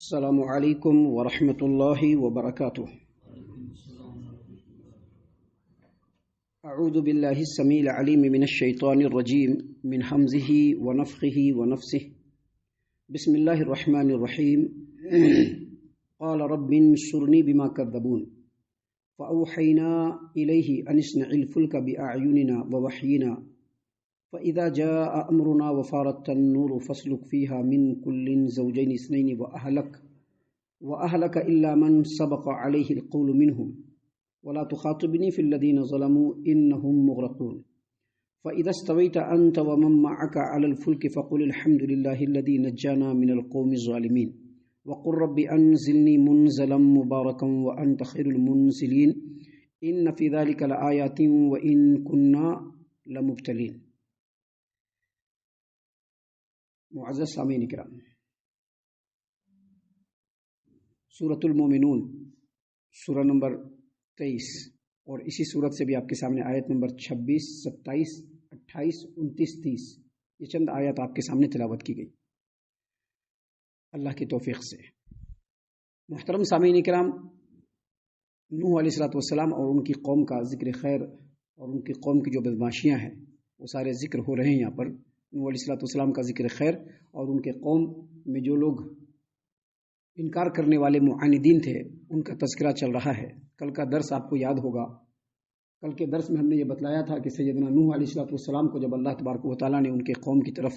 السلام علیکم ورحمۃ اللہ وبرکاتہ۔ اعوذ باللہ السمیع العلیم من الشیطان الرجیم من حمزہ ونفخہ ونفثہ۔ بسم اللہ الرحمن الرحیم۔ قال رب انصرنی بما کذبون فأوحینا الیہ ان اصنع الفلک بأعیننا ووحینا فإذا جاء أمرنا وفارت النور فاسلك فيها من كل زوجين اثنين وأهلك إلا من سبق عليه القول منهم ولا تخاطبني في الذين ظلموا إنهم مغرقون فإذا استويت أنت ومن معك على الفلك فقل الحمد لله الذي نجانا من القوم الظالمين وقل رب أنزلني منزلا مباركا وأنت خير المنزلين إن في ذلك لآيات وإن كنا لمبتلين۔ معزز سامعین کرام، سورۃ المومنون سورہ نمبر 23 اور اسی سورت سے بھی آپ کے سامنے آیت نمبر 26، 27، 28، 29، 30 یہ چند آیات آپ کے سامنے تلاوت کی گئی اللہ کی توفیق سے۔ محترم سامعین کرام، نوح علیہ السلام اور ان کی قوم کا ذکر خیر اور ان کی قوم کی جو بدماشیاں ہیں وہ سارے ذکر ہو رہے ہیں یہاں پر۔ نوح علیہ السلام کا ذکر خیر اور ان کے قوم میں جو لوگ انکار کرنے والے معاندین تھے ان کا تذکرہ چل رہا ہے۔ کل کا درس آپ کو یاد ہوگا، کل کے درس میں ہم نے یہ بتلایا تھا کہ سیدنا نوح علیہ السلام کو جب اللہ تبارک و تعالیٰ نے ان کے قوم کی طرف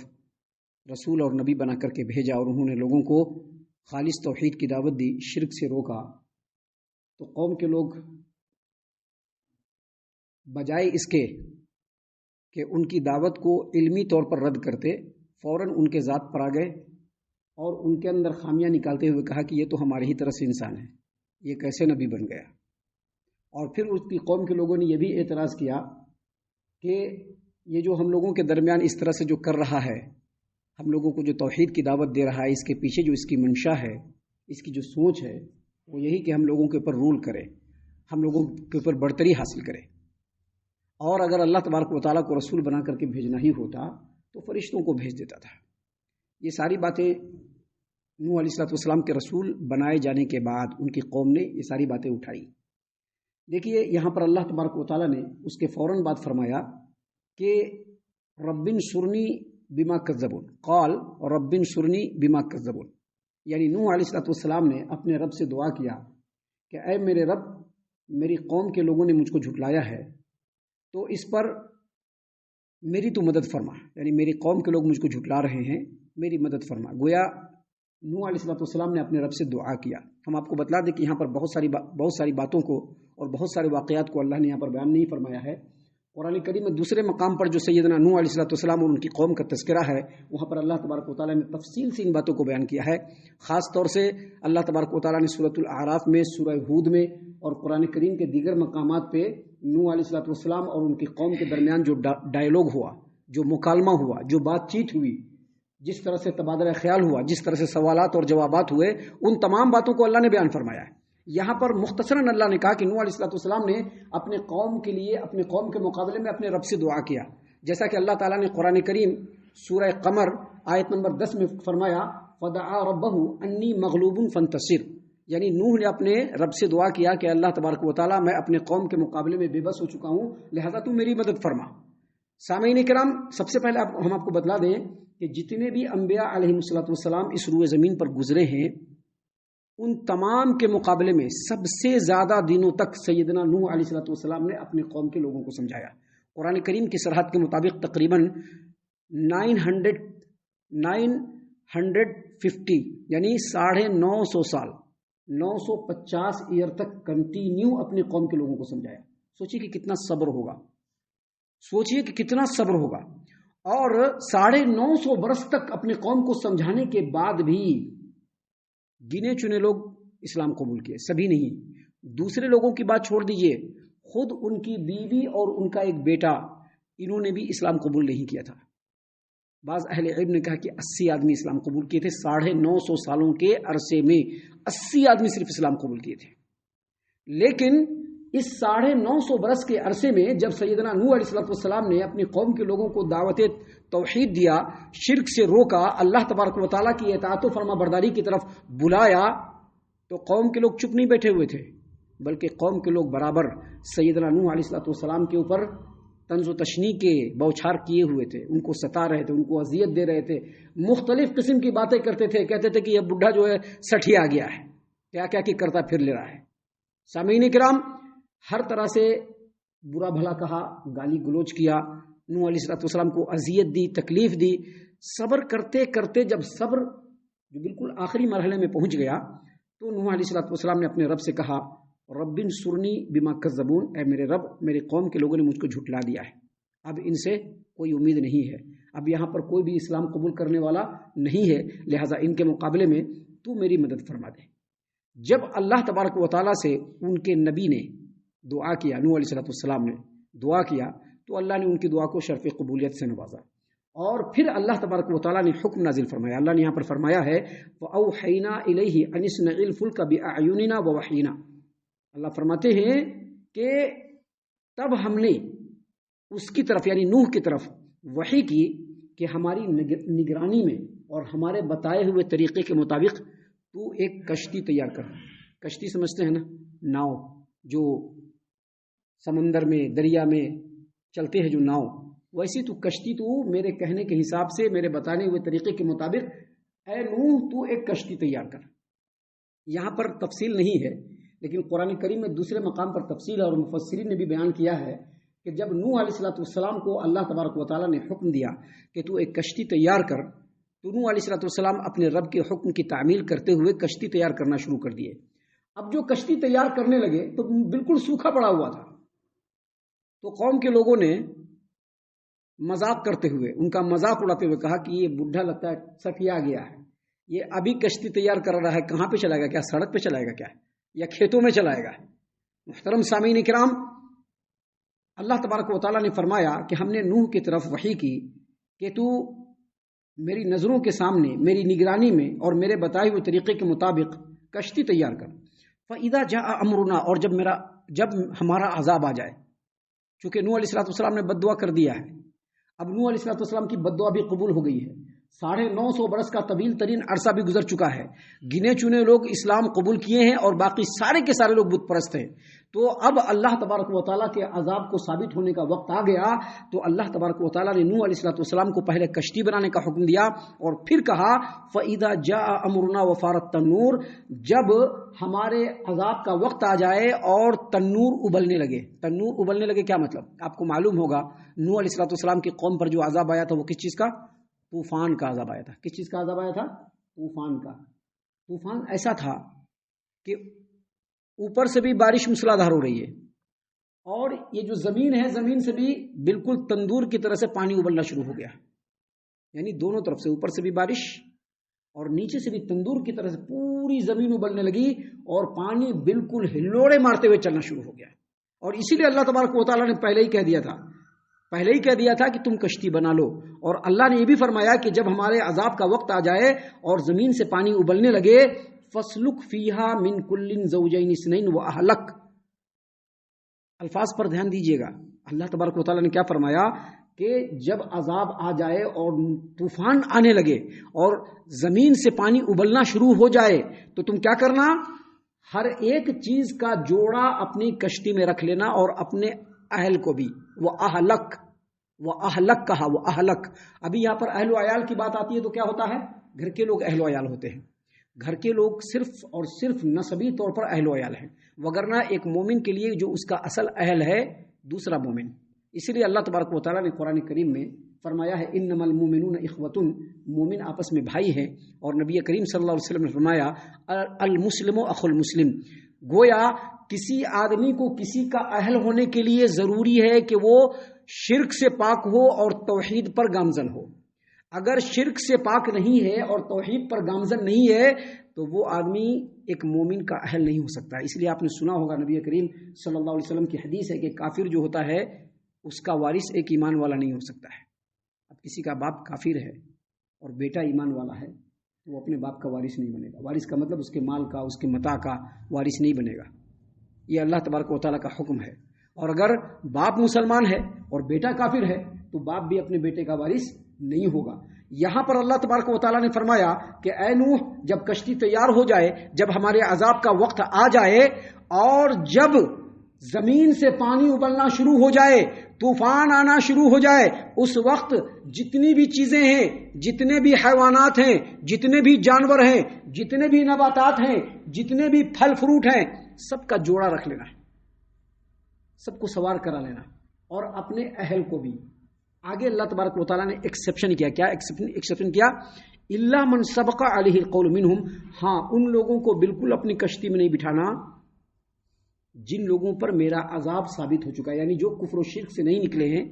رسول اور نبی بنا کر کے بھیجا اور انہوں نے لوگوں کو خالص توحید کی دعوت دی، شرک سے روکا، تو قوم کے لوگ بجائے اس کے کہ ان کی دعوت کو علمی طور پر رد کرتے، فوراً ان کے ذات پر آ گئے اور ان کے اندر خامیاں نکالتے ہوئے کہا کہ یہ تو ہماری ہی طرح سے انسان ہے، یہ کیسے نبی بن گیا۔ اور پھر اس کی قوم کے لوگوں نے یہ بھی اعتراض کیا کہ یہ جو ہم لوگوں کے درمیان اس طرح سے جو کر رہا ہے، ہم لوگوں کو جو توحید کی دعوت دے رہا ہے، اس کے پیچھے جو اس کی منشا ہے، اس کی جو سوچ ہے وہ یہی کہ ہم لوگوں کے اوپر رول کرے، ہم لوگوں کے اوپر برتری حاصل کرے۔ اور اگر اللہ تبارک و تعالیٰ کو رسول بنا کر کے بھیجنا ہی ہوتا تو فرشتوں کو بھیج دیتا تھا۔ یہ ساری باتیں نوح علیہ السلام کے رسول بنائے جانے کے بعد ان کی قوم نے یہ ساری باتیں اٹھائی۔ دیکھیے یہاں پر اللہ تبارک و تعالیٰ نے اس کے فوراً بعد فرمایا کہ رب انصرنی بما کذبون، قال رب انصرنی بما کذبون، یعنی نوح علیہ السلام نے اپنے رب سے دعا کیا کہ اے میرے رب، میری قوم کے لوگوں نے مجھ کو جھٹلایا ہے تو اس پر میری تو مدد فرما، یعنی میری قوم کے لوگ مجھ کو جھٹلا رہے ہیں، میری مدد فرما۔ گویا نوح علیہ السلام نے اپنے رب سے دعا کیا۔ ہم آپ کو بتلا دیں کہ یہاں پر بہت ساری باتوں کو اور بہت سارے واقعات کو اللہ نے یہاں پر بیان نہیں فرمایا ہے۔ قرآن کریم میں دوسرے مقام پر جو سیدنا نوح علیہ السلام اور ان کی قوم کا تذکرہ ہے وہاں پر اللہ تبارک و تعالیٰ نے تفصیل سے ان باتوں کو بیان کیا ہے۔ خاص طور سے اللہ تبارک و تعالیٰ نے سورۃ الاعراف میں، سورہ ہود میں اور قرآن کریم کے دیگر مقامات پہ نوح علیہ السلام اور ان کی قوم کے درمیان جو ڈائیلاگ ہوا، جو مکالمہ ہوا، جو بات چیت ہوئی، جس طرح سے تبادلہ خیال ہوا، جس طرح سے سوالات اور جوابات ہوئے، ان تمام باتوں کو اللہ نے بیان فرمایا ہے۔ یہاں پر مختصراً اللہ نے کہا کہ نوح علیہ السلام نے اپنے قوم کے لیے، اپنے قوم کے مقابلے میں اپنے رب سے دعا کیا، جیسا کہ اللہ تعالیٰ نے قرآن کریم سورہ قمر آیت نمبر 10 میں فرمایا فدعا ربہ انی مغلوب فانتصر، یعنی نوح نے اپنے رب سے دعا کیا کہ اللہ تبارک و تعالیٰ میں اپنے قوم کے مقابلے میں بے بس ہو چکا ہوں، لہذا تو میری مدد فرما۔ سامعین کرام، سب سے پہلے ہم آپ کو بتلا دیں کہ جتنے بھی انبیاء علیہ السلام اس روئے زمین پر گزرے ہیں ان تمام کے مقابلے میں سب سے زیادہ دنوں تک سیدنا نوح علیہ السلام نے اپنے قوم کے لوگوں کو سمجھایا۔ قرآن کریم کی صراحت کے مطابق تقریباً 950 یعنی 950 سال، 950 ایئر تک کنٹینیو اپنے قوم کے لوگوں کو سمجھایا۔ سوچیے کہ کتنا صبر ہوگا، سوچیے کہ کتنا صبر ہوگا۔ اور 950 برس تک اپنے قوم کو سمجھانے کے بعد بھی گنے چنے لوگ اسلام قبول کیے، سبھی نہیں۔ دوسرے لوگوں کی بات چھوڑ دیجئے، خود ان کی بیوی اور ان کا ایک بیٹا، انہوں نے بھی اسلام قبول نہیں کیا تھا۔ بعض اہل علم نے کہا کہ 80 آدمی اسلام قبول کیے تھے، 950 سالوں کے عرصے میں 80 آدمی صرف اسلام قبول کیے تھے۔ لیکن اس 950 برس کے عرصے میں جب سیدنا نوح علیہ السلام نے اپنی قوم کے لوگوں کو دعوت توحید دیا، شرک سے روکا، اللہ تبارک و تعالیٰ کی اطاعت و فرما برداری کی طرف بلایا، تو قوم کے لوگ چپ نہیں بیٹھے ہوئے تھے، بلکہ قوم کے لوگ برابر سیدنا نوح علیہ السلام کے اوپر طنز و تشنیع کے بوچھار کیے ہوئے تھے، ان کو ستا رہے تھے، ان کو اذیت دے رہے تھے، مختلف قسم کی باتیں کرتے تھے، کہتے تھے کہ یہ بڈھا جو ہے سٹھی آ گیا ہے، کیا کیا کہ کرتا پھر لے رہا ہے۔ سامعین کرام، ہر طرح سے برا بھلا کہا، گالی گلوچ کیا، نوح علیہ السلام کو اذیت دی، تکلیف دی۔ صبر کرتے کرتے جب صبر جو بالکل آخری مرحلے میں پہنچ گیا تو نوح علیہ السلام نے اپنے رب سے کہا، رب انصرنی بما کذبون، اے میرے رب، میرے قوم کے لوگوں نے مجھ کو جھٹلا دیا ہے، اب ان سے کوئی امید نہیں ہے، اب یہاں پر کوئی بھی اسلام قبول کرنے والا نہیں ہے، لہٰذا ان کے مقابلے میں تو میری مدد فرما دے۔ جب اللہ تبارک و تعالیٰ سے ان کے نبی نے دعا کیا، نوح علیہ السلام نے دعا کیا، تو اللہ نے ان کی دعا کو شرف قبولیت سے نوازا، اور پھر اللہ تبارک و تعالیٰ نے حکم نازل فرمایا۔ اللہ نے یہاں پر فرمایا ہے وَأَوْحَيْنَا إِلَيْهِ أَنِ اصْنَعِ الْفُلْكَ بِأَعْيُنِنَا وَوَحْيِنَا۔ اللہ فرماتے ہیں کہ تب ہم نے اس کی طرف یعنی نوح کی طرف وحی کی کہ ہماری نگرانی میں اور ہمارے بتائے ہوئے طریقے کے مطابق تو ایک کشتی تیار کر۔ کشتی سمجھتے ہیں نا، ناؤ جو سمندر میں دریا میں چلتے ہیں جو ناؤ، ویسی تو کشتی تو میرے کہنے کے حساب سے، میرے بتانے ہوئے طریقے کے مطابق اے نوح تو ایک کشتی تیار کر۔ یہاں پر تفصیل نہیں ہے، لیکن قرآن کریم میں دوسرے مقام پر تفصیل ہے، اور مفسرین نے بھی بیان کیا ہے کہ جب نوح علیہ السلام کو اللہ تبارک و تعالیٰ نے حکم دیا کہ تو ایک کشتی تیار کر، تو نوح علیہ السلام اپنے رب کے حکم کی تعمیل کرتے ہوئے کشتی تیار کرنا شروع کر دیے۔ اب جو کشتی تیار کرنے لگے تو بالکل سوکھا پڑا ہوا تھا، تو قوم کے لوگوں نے مذاق کرتے ہوئے، ان کا مذاق اڑاتے ہوئے کہا کہ یہ بڈھا لگتا ہے سٹیا گیا ہے، یہ ابھی کشتی تیار کر رہا ہے، کہاں پہ چلائے گا؟ کیا سڑک پہ چلائے گا کیا، یا کھیتوں میں چلائے گا؟ محترم سامعین کرام، اللہ تبارک و تعالیٰ نے فرمایا کہ ہم نے نوح کی طرف وحی کی کہ تو میری نظروں کے سامنے، میری نگرانی میں اور میرے بتائے ہوئے طریقے کے مطابق کشتی تیار کر۔ فَإِذَا جَاءَ أَمْرُنَا، اور جب ہمارا عذاب آ جائے، چونکہ نوح علیہ السلام نے بد دعا کر دیا ہے، اب نوح علیہ السلام کی بد دعا بھی قبول ہو گئی ہے، 950 برس کا طویل ترین عرصہ بھی گزر چکا ہے، گنے چنے لوگ اسلام قبول کیے ہیں اور باقی سارے کے سارے لوگ بت پرست ہیں، تو اب اللہ تبارک و تعالیٰ کے عذاب کو ثابت ہونے کا وقت آ گیا، تو اللہ تبارک و تعالیٰ نے نوح علیہ السلام کو پہلے کشتی بنانے کا حکم دیا، اور پھر کہا فَإِذَا جَاءَ أَمْرُنَا وَفَارَتِ التَّنُّورُ، جب ہمارے عذاب کا وقت آ جائے اور تنور ابلنے لگے۔ تنور ابلنے لگے کیا مطلب؟ آپ کو معلوم ہوگا نوح علیہ السلام کی قوم پر جو عذاب آیا تھا وہ کس چیز کا؟ طوفان کا عذاب آیا تھا۔ کس چیز کا عذاب آیا تھا؟ طوفان کا۔ طوفان ایسا تھا کہ اوپر سے بھی بارش موسلادھار ہو رہی ہے، اور یہ جو زمین ہے، زمین سے بھی بالکل تندور کی طرح سے پانی ابلنا شروع ہو گیا، یعنی دونوں طرف سے، اوپر سے بھی بارش اور نیچے سے بھی تندور کی طرح سے پوری زمین ابلنے لگی، اور پانی بالکل ہلوڑے مارتے ہوئے چلنا شروع ہو گیا۔ اور اسی لیے اللہ تبارک و تعالیٰ نے پہلے ہی کہہ دیا تھا کہ تم کشتی بنا لو، اور اللہ نے یہ بھی فرمایا کہ جب ہمارے عذاب کا وقت آ جائے اور زمین سے پانی ابلنے لگے، فَاسْلُكْ فِيهَا مِن كُلٍّ زَوْجَيْنِ اثْنَيْنِ وَأَهْلَكَ۔ الفاظ پر دھیان دیجیے گا، اللہ تبارک و تعالیٰ نے کیا فرمایا کہ جب عذاب آ جائے اور طوفان آنے لگے اور زمین سے پانی ابلنا شروع ہو جائے، تو تم کیا کرنا؟ ہر ایک چیز کا جوڑا اپنی کشتی میں رکھ لینا، اور اپنے اہل کو بھی۔ وہ اہلک کہا، وہ اہلک۔ ابھی یہاں پر اہل و عیال کی بات آتی ہے تو کیا ہوتا ہے؟ گھر کے لوگ اہل و عیال ہوتے ہیں، گھر کے لوگ صرف اور صرف نسبی طور پر اہل و عیال ہیں، وگرنہ ایک مومن کے لیے جو اس کا اصل اہل ہے دوسرا مومن۔ اسی لیے اللہ تبارک و تعالیٰ نے قرآن کریم میں فرمایا ہے انما المؤمنون اخوۃ، مومن آپس میں بھائی ہیں، اور نبی کریم صلی اللہ علیہ وسلم نے فرمایا المسلم اخو المسلم، گویا کسی آدمی کو کسی کا اہل ہونے کے لیے ضروری ہے کہ وہ شرک سے پاک ہو اور توحید پر گامزن ہو۔ اگر شرک سے پاک نہیں ہے اور توحید پر گامزن نہیں ہے تو وہ آدمی ایک مومن کا اہل نہیں ہو سکتا۔ اس لیے آپ نے سنا ہوگا نبی کریم صلی اللہ علیہ وسلم کی حدیث ہے کہ کافر جو ہوتا ہے اس کا وارث ایک ایمان والا نہیں ہو سکتا ہے۔ اب کسی کا باپ کافر ہے اور بیٹا ایمان والا ہے تو وہ اپنے باپ کا وارث نہیں بنے گا۔ وارث کا مطلب اس کے مال کا، اس کے متاع کا وارث نہیں بنے گا۔ یہ اللہ تبارک و تعالیٰ کا حکم ہے. اور اگر باپ مسلمان ہے اور بیٹا کافر ہے تو باپ بھی اپنے بیٹے کا وارث نہیں ہوگا. یہاں پر اللہ تبارک و تعالیٰ نے فرمایا کہ اے نوح جب کشتی تیار ہو جائے، جب ہمارے عذاب کا وقت آ جائے اور جب زمین سے پانی ابلنا شروع ہو جائے، طوفان آنا شروع ہو جائے، اس وقت جتنی بھی چیزیں ہیں، جتنے بھی حیوانات ہیں، جتنے بھی جانور ہیں، جتنے بھی نباتات ہیں، جتنے بھی پھل فروٹ ہیں، سب کا جوڑا رکھ لینا، سب کو سوار کرا لینا، اور اپنے اہل کو بھی. آگے اللہ تبارک و تعالیٰ نے ایکسیپشن کیا. کیا ایکسیپشن کیا؟ الا من سبق علیہ القول منہم. ہاں، ان لوگوں کو بالکل اپنی کشتی میں نہیں بٹھانا جن لوگوں پر میرا عذاب ثابت ہو چکا ہے، یعنی جو کفر و شرک سے نہیں نکلے ہیں،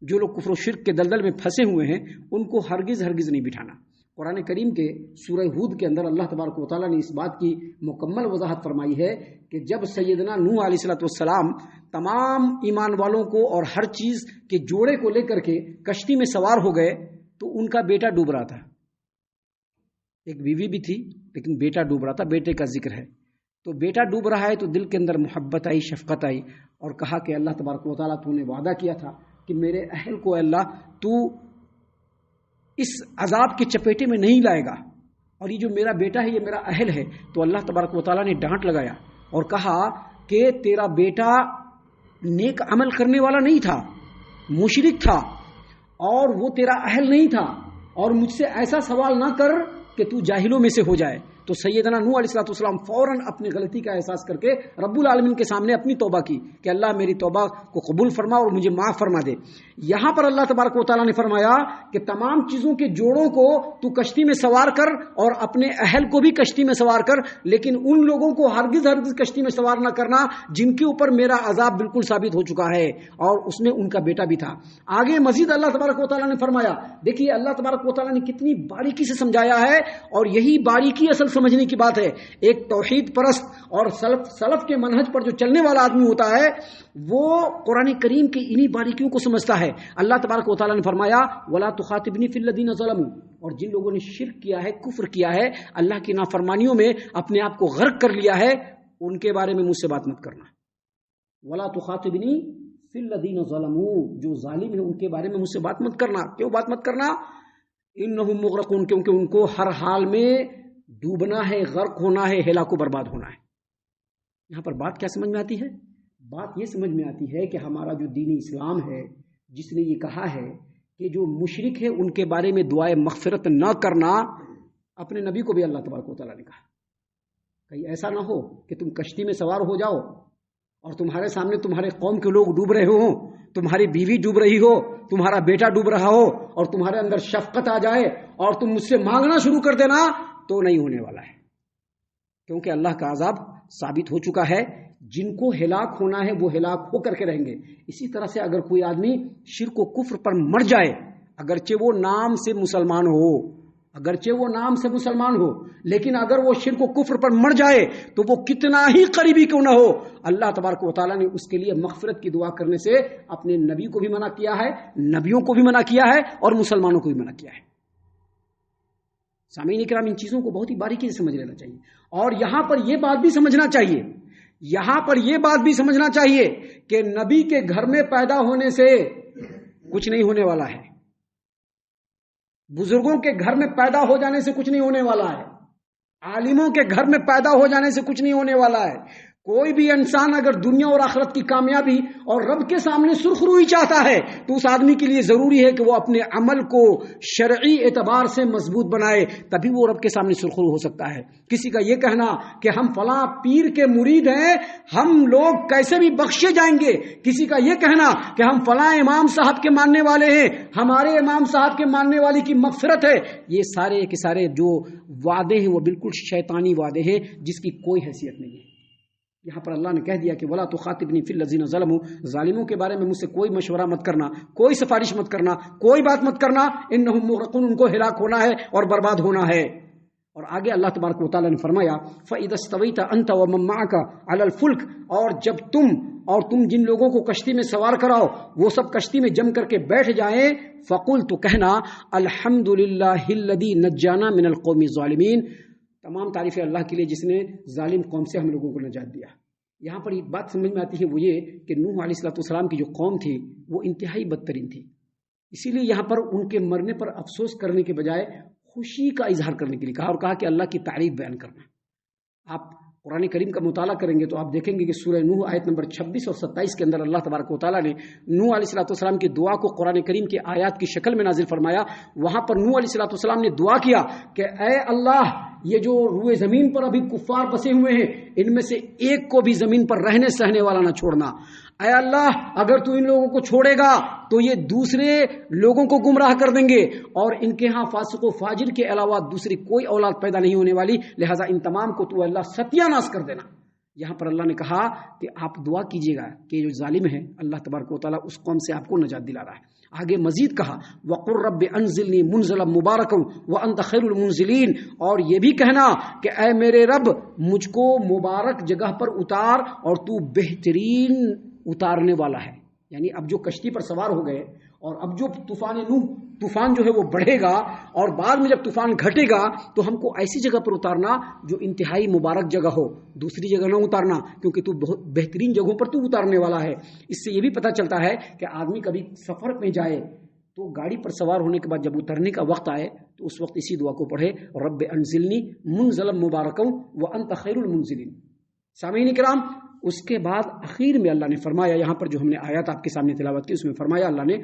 جو لوگ کفر و شرک کے دلدل میں پھنسے ہوئے ہیں، ان کو ہرگز نہیں بٹھانا. قرآن کریم کے سورہ ہود کے اندر اللہ تبارک و تعالیٰ نے اس بات کی مکمل وضاحت فرمائی ہے کہ جب سیدنا نوح علیہ السلام تمام ایمان والوں کو اور ہر چیز کے جوڑے کو لے کر کے کشتی میں سوار ہو گئے تو ان کا بیٹا ڈوب رہا تھا. ایک بیوی بھی تھی لیکن بیٹا ڈوب رہا تھا، بیٹے کا ذکر ہے. تو بیٹا ڈوب رہا ہے تو دل کے اندر محبت آئی، شفقت آئی، اور کہا کہ اللہ تبارک و تعالیٰ تو نے وعدہ کیا تھا کہ میرے اہل کو اللہ تو اس عذاب کے چپیٹے میں نہیں لائے گا، اور یہ جو میرا بیٹا ہے یہ میرا اہل ہے. تو اللہ تبارک و تعالیٰ نے ڈانٹ لگایا اور کہا کہ تیرا بیٹا نیک عمل کرنے والا نہیں تھا، مشرک تھا، اور وہ تیرا اہل نہیں تھا، اور مجھ سے ایسا سوال نہ کر کہ تو جاہلوں میں سے ہو جائے. تو سیدنا نوح علیہ السلام فوراً اپنی غلطی کا احساس کر کے رب العالمین کے سامنے اپنی توبہ کی کہ اللہ میری توبہ کو قبول فرما اور مجھے معاف فرما دے. یہاں پر اللہ تبارک و تعالیٰ نے فرمایا کہ تمام چیزوں کے جوڑوں کو تو کشتی میں سوار کر اور اپنے اہل کو بھی کشتی میں سوار کر، لیکن ان لوگوں کو ہرگز کشتی میں سوار نہ کرنا جن کے اوپر میرا عذاب بالکل ثابت ہو چکا ہے، اور اس میں ان کا بیٹا بھی تھا. آگے مزید اللہ تبارک و تعالیٰ نے فرمایا، دیکھیے اللہ تبارک و تعالیٰ نے کتنی باریکی سے سمجھایا ہے، اور یہی باریکی اصل سمجھنے کی بات ہے. ایک توحید پرست اور سلف کے منہج پر جو چلنے والا آدمی ہوتا ہے وہ قرآن کریم کی انہی باریکیوں کو سمجھتا ہے. اللہ تبارک و تعالیٰ نے فرمایا وَلَا تُخَاطِبْنِي فِي الَّذِينَ ظَلَمُوا، اور جن لوگوں نے شرک کیا ہے، کفر کیا ہے، اللہ کی نافرمانیوں میں اپنے آپ کو غرق کر لیا ہے، ان کے بارے میں مجھ سے بات مت کرنا. وَلَا تُخَاطِبْنِي فِي الَّذِينَ ظَلَمُوا، جو ظالم ہیں ان کے بارے میں مجھ سے بات مت کرنا. کیوں بات مت کرنا؟ إِنَّهُمْ مُغْرَقُونَ، کیونکہ ان کو ہر حال میں ڈوبنا ہے، غرق ہونا ہے، ہلاک و برباد ہونا ہے. یہاں پر بات کیا سمجھ میں آتی ہے؟ بات یہ سمجھ میں آتی ہے کہ ہمارا جو دین اسلام ہے جس نے یہ کہا ہے کہ جو مشرک ہے ان کے بارے میں دعائے مغفرت نہ کرنا، اپنے نبی کو بھی اللہ تبارک و تعالیٰ نے کہا. کہیں ایسا نہ ہو کہ تم کشتی میں سوار ہو جاؤ اور تمہارے سامنے تمہارے قوم کے لوگ ڈوب رہے ہوں، تمہاری بیوی ڈوب رہی ہو، تمہارا بیٹا ڈوب رہا ہو، اور تمہارے اندر شفقت آ جائے اور تم مجھ سے مانگنا شروع کر دینا، تو نہیں ہونے والا ہے. کیونکہ اللہ کا عذاب ثابت ہو چکا ہے. جن کو ہلاک ہونا ہے وہ ہلاک ہو کر کے رہیں گے. اسی طرح سے اگر کوئی آدمی شرک و کفر پر مر جائے، اگرچہ وہ نام سے مسلمان ہو، لیکن اگر وہ شرک و کفر پر مر جائے تو وہ کتنا ہی قریبی کیوں نہ ہو، اللہ تبارک و تعالیٰ نے اس کے لیے مغفرت کی دعا کرنے سے اپنے نبی کو بھی منع کیا ہے، نبیوں کو بھی منع کیا ہے، اور مسلمانوں کو بھی منع کیا ہے. سامعین کرام، ان چیزوں کو بہت ہی باریکی سے سمجھ لینا چاہیے. اور یہاں پر یہ بات بھی سمجھنا چاہیے کہ نبی کے گھر میں پیدا ہونے سے کچھ نہیں ہونے والا ہے، بزرگوں کے گھر میں پیدا ہو جانے سے کچھ نہیں ہونے والا ہے، عالموں کے گھر میں پیدا ہو جانے سے کچھ نہیں ہونے والا ہے. کوئی بھی انسان اگر دنیا اور آخرت کی کامیابی اور رب کے سامنے سرخروئی چاہتا ہے تو اس آدمی کے لیے ضروری ہے کہ وہ اپنے عمل کو شرعی اعتبار سے مضبوط بنائے، تبھی وہ رب کے سامنے سرخرو ہو سکتا ہے. کسی کا یہ کہنا کہ ہم فلاں پیر کے مرید ہیں، ہم لوگ کیسے بھی بخشے جائیں گے، کسی کا یہ کہنا کہ ہم فلاں امام صاحب کے ماننے والے ہیں، ہمارے امام صاحب کے ماننے والی کی مغفرت ہے، یہ سارے کے سارے جو وعدے ہیں وہ بالکل شیطانی وعدے ہیں جس کی کوئی حیثیت نہیں ہے. یہاں پر اللہ نے کہہ دیا کہ وَلَا تُخَاطِبْنِي فِي الَّذِينَ ظَلَمُوا، ظالموں کے بارے میں مجھ سے کوئی مشورہ مت کرنا، کوئی سفارش مت کرنا، کوئی بات مت کرنا. إِنَّهُمْ مُغْرَقُونَ، ان کو ہلاک ہونا ہے اور برباد ہونا ہے. اور آگے اللہ تبارک و تعالیٰ نے فرمایا فَإِذَا اسْتَوَيْتَ أَنْتَ وَمَن مَّعَكَ عَلَى الْفُلْكِ، اور جب تم جن لوگوں کو کشتی میں سوار کراؤ وہ سب کشتی میں جم کر کے بیٹھ جائیں، فَقُلْ، تو کہنا الحمد للہ الذی نجانا من القوم الظالمین، تمام تعریفیں اللہ کے لیے جس نے ظالم قوم سے ہم لوگوں کو نجات دیا. یہاں پر ایک بات سمجھ میں آتی ہے، وہ یہ کہ نوح علیہ السلام کی جو قوم تھی وہ انتہائی بدترین تھی، اسی لیے یہاں پر ان کے مرنے پر افسوس کرنے کے بجائے خوشی کا اظہار کرنے کے لیے کہا، اور کہا کہ اللہ کی تعریف بیان کرنا۔ آپ قرآن کریم کا مطالعہ کریں گے تو آپ دیکھیں گے کہ سورہ نوح آیت نمبر 26 اور 27 کے اندر اللہ تبارک و تعالیٰ نے نوح علیہ السلام کی دعا کو قرآن کریم کے آیات کی شکل میں نازل فرمایا۔ وہاں پر نوح علیہ السلام نے دعا کیا کہ اے اللہ، یہ جو روئے زمین پر ابھی کفار بسے ہوئے ہیں، ان میں سے ایک کو بھی زمین پر رہنے سہنے والا نہ چھوڑنا۔ اے اللہ، اگر تو ان لوگوں کو چھوڑے گا تو یہ دوسرے لوگوں کو گمراہ کر دیں گے، اور ان کے ہاں فاسق و فاجر کے علاوہ دوسری کوئی اولاد پیدا نہیں ہونے والی، لہٰذا ان تمام کو تو اللہ ستیہ ناش کر دینا۔ یہاں پر اللہ نے کہا کہ آپ دعا کیجیے گا کہ جو ظالم ہے اللہ تبارک و تعالیٰ اس قوم سے آپ کو نجات دلا رہا ہے۔ آگے مزید کہا وَقُلْ رَبِّ أَنزِلْنِي مُنزَلًا مُبَارَكًا وَأَنْتَ خَيْرُ الْمُنزِلِينَ، اور یہ بھی کہنا کہ اے میرے رب، مجھ کو مبارک جگہ پر اتار اور تو بہترین اتارنے والا ہے۔ یعنی اب جو کشتی پر سوار ہو گئے، اور اب جو طوفان جو ہے وہ بڑھے گا، اور بعد میں جب طوفان گھٹے گا تو ہم کو ایسی جگہ پر اتارنا جو انتہائی مبارک جگہ ہو، دوسری جگہ نہ اتارنا، کیونکہ تو بہت بہترین جگہوں پر تو اتارنے والا ہے۔ اس سے یہ بھی پتہ چلتا ہے کہ آدمی کبھی سفر میں جائے تو گاڑی پر سوار ہونے کے بعد جب اترنے کا وقت آئے تو اس وقت اسی دعا کو پڑھے، رب انزلنی منزلا مبارکا وانت خیر المنزلین۔ سامعین کرام، اس کے بعد اخیر میں اللہ نے فرمایا، یہاں پر جو ہم نے آیات آپ کے سامنے تلاوت کی، اس میں فرمایا اللہ نے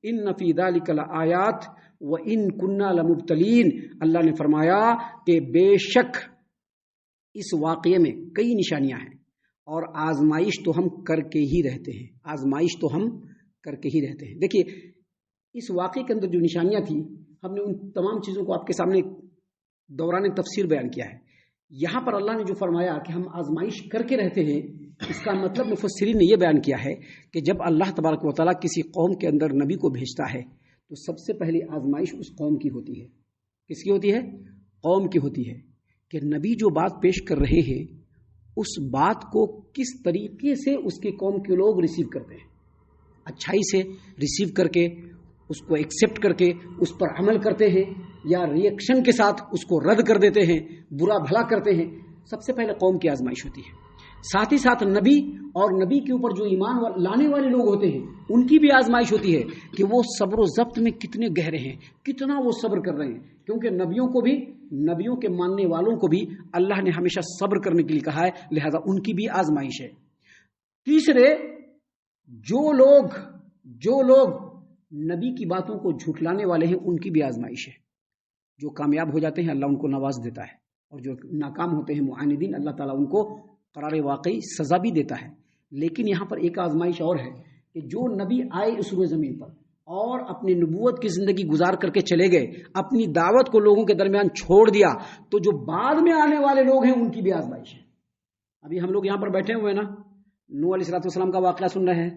ان فی ذلک لآیات وان کنا لمبتلین، اللہ نے فرمایا کہ بے شک اس واقعے میں کئی نشانیاں ہیں، اور آزمائش تو ہم کر کے ہی رہتے ہیں، آزمائش تو ہم کر کے ہی رہتے ہیں۔ دیکھیے اس واقعے کے اندر جو نشانیاں تھیں، ہم نے ان تمام چیزوں کو آپ کے سامنے دوران تفسیر بیان کیا ہے۔ یہاں پر اللہ نے جو فرمایا کہ ہم آزمائش کر کے رہتے ہیں، اس کا مطلب مفسرین نے یہ بیان کیا ہے کہ جب اللہ تبارک و تعالیٰ کسی قوم کے اندر نبی کو بھیجتا ہے تو سب سے پہلی آزمائش اس قوم کی ہوتی ہے۔ کس کی ہوتی ہے؟ قوم کی ہوتی ہے، کہ نبی جو بات پیش کر رہے ہیں اس بات کو کس طریقے سے اس کے قوم کے لوگ ریسیو کرتے ہیں، اچھائی سے ریسیو کر کے اس کو ایکسیپٹ کر کے اس پر عمل کرتے ہیں، یا ری ایکشن کے ساتھ اس کو رد کر دیتے ہیں، برا بھلا کرتے ہیں۔ سب سے پہلے قوم کی آزمائش ہوتی ہے۔ ساتھ ہی ساتھ نبی اور نبی کے اوپر جو ایمان لانے والے لوگ ہوتے ہیں ان کی بھی آزمائش ہوتی ہے کہ وہ صبر و ضبط میں کتنے گہرے ہیں، کتنا وہ صبر کر رہے ہیں، کیونکہ نبیوں کے ماننے والوں کو بھی اللہ نے ہمیشہ صبر کرنے کے لیے کہا ہے، لہذا ان کی بھی آزمائش ہے۔ تیسرے، جو لوگ نبی کی باتوں کو جھٹلانے والے ہیں ان کی بھی آزمائش ہے۔ جو کامیاب ہو جاتے ہیں اللہ ان کو نواز دیتا ہے، اور جو ناکام ہوتے ہیں معاندین، اللہ تعالیٰ ان کو قرار واقعی سزا بھی دیتا ہے۔ لیکن یہاں پر ایک آزمائش اور ہے کہ جو نبی آئے اس روئے زمین پر اور اپنی نبوت کی زندگی گزار کر کے چلے گئے، اپنی دعوت کو لوگوں کے درمیان چھوڑ دیا، تو جو بعد میں آنے والے لوگ ہیں ان کی بھی آزمائش ہے۔ ابھی ہم لوگ یہاں پر بیٹھے ہوئے نا، نوح علیہ السلام کا واقعہ سن رہے ہیں،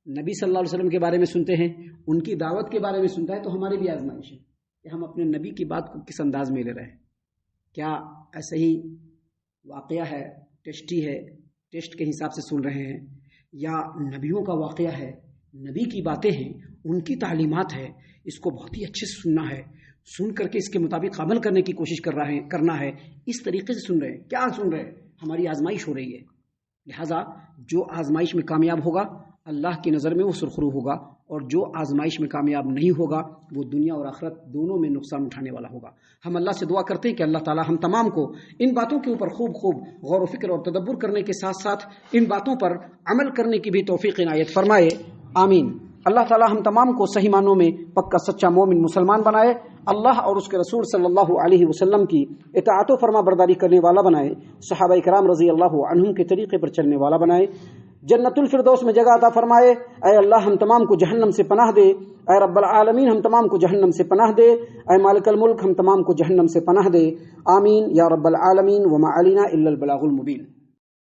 نبی صلی اللہ علیہ وسلم کے بارے میں سنتے ہیں، ان کی دعوت کے بارے میں سنتا ہے، تو ہماری بھی آزمائش ہے کہ ہم اپنے نبی کی بات کو کس انداز میں لے رہے ہیں۔ کیا ایسا ہی واقعہ ہے، ٹیسٹی ہے، ٹیسٹ کے حساب سے سن رہے ہیں، یا نبیوں کا واقعہ ہے، نبی کی باتیں ہیں، ان کی تعلیمات ہے، اس کو بہت ہی اچھے سے سننا ہے، سن کر کے اس کے مطابق عمل کرنے کی کوشش کرنا ہے، اس طریقے سے سن رہے ہیں؟ کیا سن رہے ہیں؟ ہماری آزمائش ہو رہی ہے۔ لہٰذا جو آزمائش میں کامیاب ہوگا اللہ کی نظر میں وہ سرخرو ہوگا، اور جو آزمائش میں کامیاب نہیں ہوگا وہ دنیا اور آخرت دونوں میں نقصان اٹھانے والا ہوگا۔ ہم اللہ سے دعا کرتے ہیں کہ اللہ تعالی ہم تمام کو ان باتوں کے اوپر خوب غور و فکر اور تدبر کرنے کے ساتھ ساتھ ان باتوں پر عمل کرنے کی بھی توفیق عنایت فرمائے، آمین۔ اللہ تعالی ہم تمام کو صحیح معنوں میں پکا سچا مومن مسلمان بنائے، اللہ اور اس کے رسول صلی اللہ علیہ وسلم کی اطاعت و فرما برداری کرنے والا بنائے، صحابہ کرام رضی اللہ عنہم کے طریقے پر چلنے والا بنائے، جنت الفردوس میں جگہ عطا فرمائے۔ اے اللہ ہم تمام کو جہنم سے پناہ دے، اے رب العالمین ہم تمام کو جہنم سے پناہ دے، اے مالک الملک ہم تمام کو جہنم سے پناہ دے، آمین یا رب العالمین۔ وما علینا الا البلاغ المبین۔